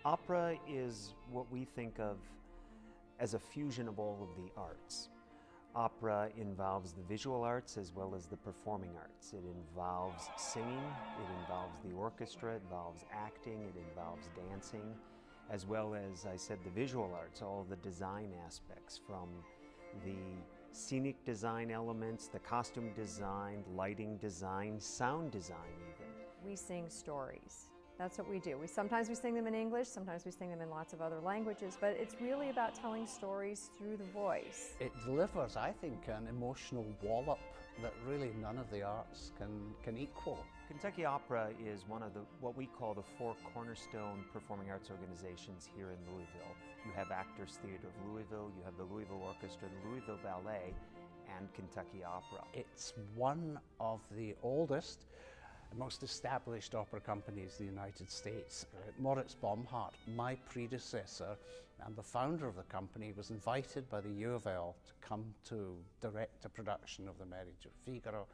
Opera is what we think of as a fusion of all of the arts. Opera involves the visual arts as well as the performing arts. It involves singing, it involves the orchestra, it involves acting, it involves dancing, as well as, I said, the visual arts, all the design aspects, from the scenic design elements, the costume design, lighting design, sound design even. We sing stories. That's what we do. Sometimes we sing them in English, sometimes we sing them in lots of other languages, but it's really about telling stories through the voice. It delivers, I think, an emotional wallop that really none of the arts can equal. Kentucky Opera is one of what we call the four cornerstone performing arts organizations here in Louisville. You have Actors Theatre of Louisville, you have the Louisville Orchestra, the Louisville Ballet, and Kentucky Opera. It's one of the oldest, most established opera companies in the United States. Moritz Baumhart, my predecessor and the founder of the company, was invited by the U of L to come to direct a production of The Marriage of Figaro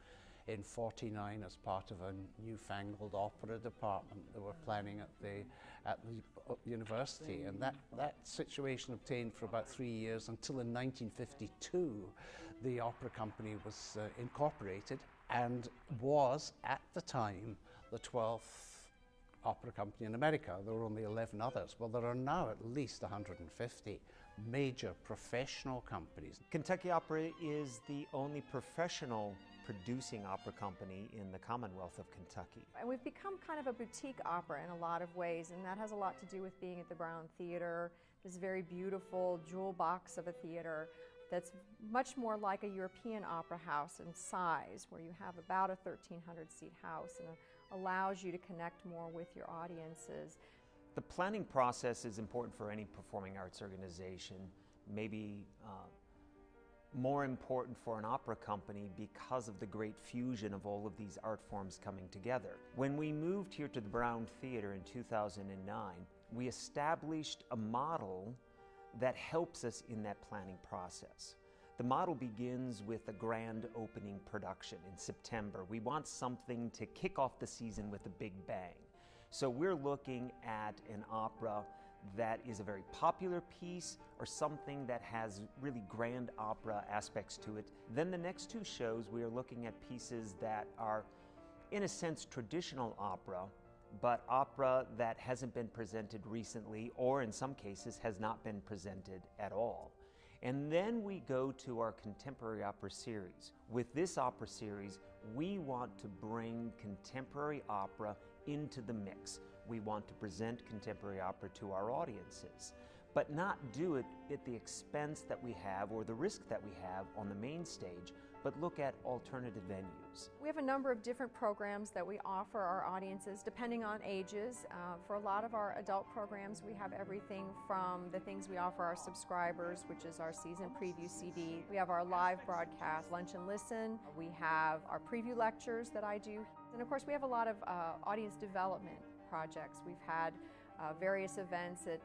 in '49 as part of a newfangled opera department they were planning at the university. And that situation obtained for about 3 years until in 1952 the opera company was incorporated and was at the time the 12th opera company in America. There were only 11 others. Well, there are now at least 150 major professional companies. Kentucky Opera is the only professional producing opera company in the Commonwealth of Kentucky. And we've become kind of a boutique opera in a lot of ways, and that has a lot to do with being at the Brown Theater, this very beautiful jewel box of a theater that's much more like a European opera house in size, where you have about a 1,300 seat house, and allows you to connect more with your audiences. The planning process is important for any performing arts organization, maybe more important for an opera company because of the great fusion of all of these art forms coming together. When we moved here to the Brown Theater in 2009, we established a model that helps us in that planning process. The model begins with a grand opening production in September. We want something to kick off the season with a big bang. So we're looking at an opera that is a very popular piece or something that has really grand opera aspects to it. Then the next two shows, we are looking at pieces that are, in a sense, traditional opera, but opera that hasn't been presented recently, or in some cases has not been presented at all. And then we go to our contemporary opera series. With this opera series, we want to bring contemporary opera into the mix. We want to present contemporary opera to our audiences, but not do it at the expense that we have or the risk that we have on the main stage, but look at alternative venues. We have a number of different programs that we offer our audiences depending on ages. For a lot of our adult programs, we have everything from the things we offer our subscribers, which is our season preview CD. We have our live broadcast, Lunch and Listen. We have our preview lectures that I do. And of course, we have a lot of audience development projects. We've had various events at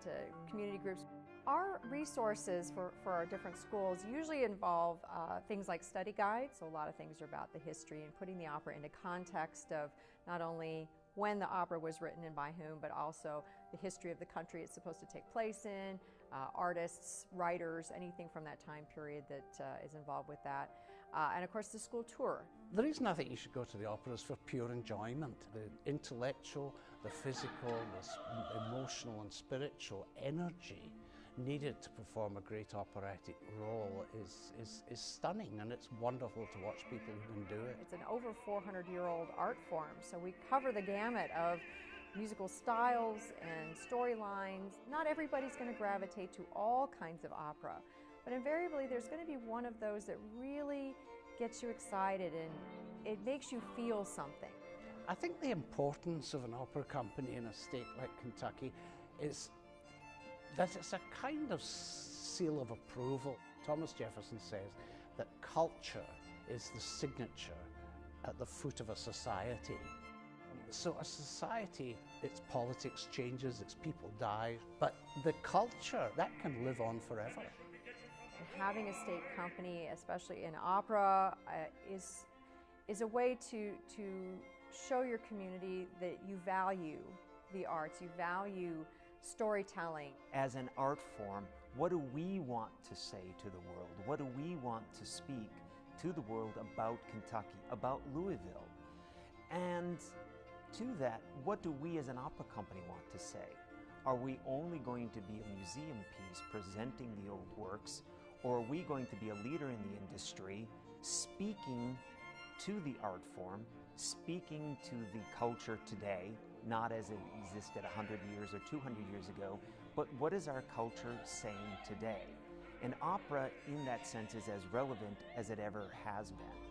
community groups. Our resources for our different schools usually involve things like study guides. So a lot of things are about the history and putting the opera into context of not only when the opera was written and by whom, but also the history of the country it's supposed to take place in, artists, writers, anything from that time period that is involved with that. And of course the school tour. The reason I think you should go to the opera is for pure enjoyment. The intellectual, the physical, the emotional and spiritual energy needed to perform a great operatic role is stunning, and it's wonderful to watch people who can do it. It's an over 400-year-old art form, so we cover the gamut of musical styles and storylines. Not everybody's going to gravitate to all kinds of opera, but invariably there's going to be one of those that really gets you excited and it makes you feel something. I think the importance of an opera company in a state like Kentucky is that it's a kind of seal of approval. Thomas Jefferson says that culture is the signature at the foot of a society. So a society, its politics changes, its people die, but the culture, that can live on forever. Having a state company, especially in opera, is a way to show your community that you value the arts, you value storytelling. As an art form, what do we want to say to the world? What do we want to speak to the world about Kentucky, about Louisville? And to that, what do we as an opera company want to say? Are we only going to be a museum piece presenting the old works, or are we going to be a leader in the industry, speaking to the art form, speaking to the culture today, not as it existed 100 years or 200 years ago, but what is our culture saying today? And opera, in that sense, is as relevant as it ever has been.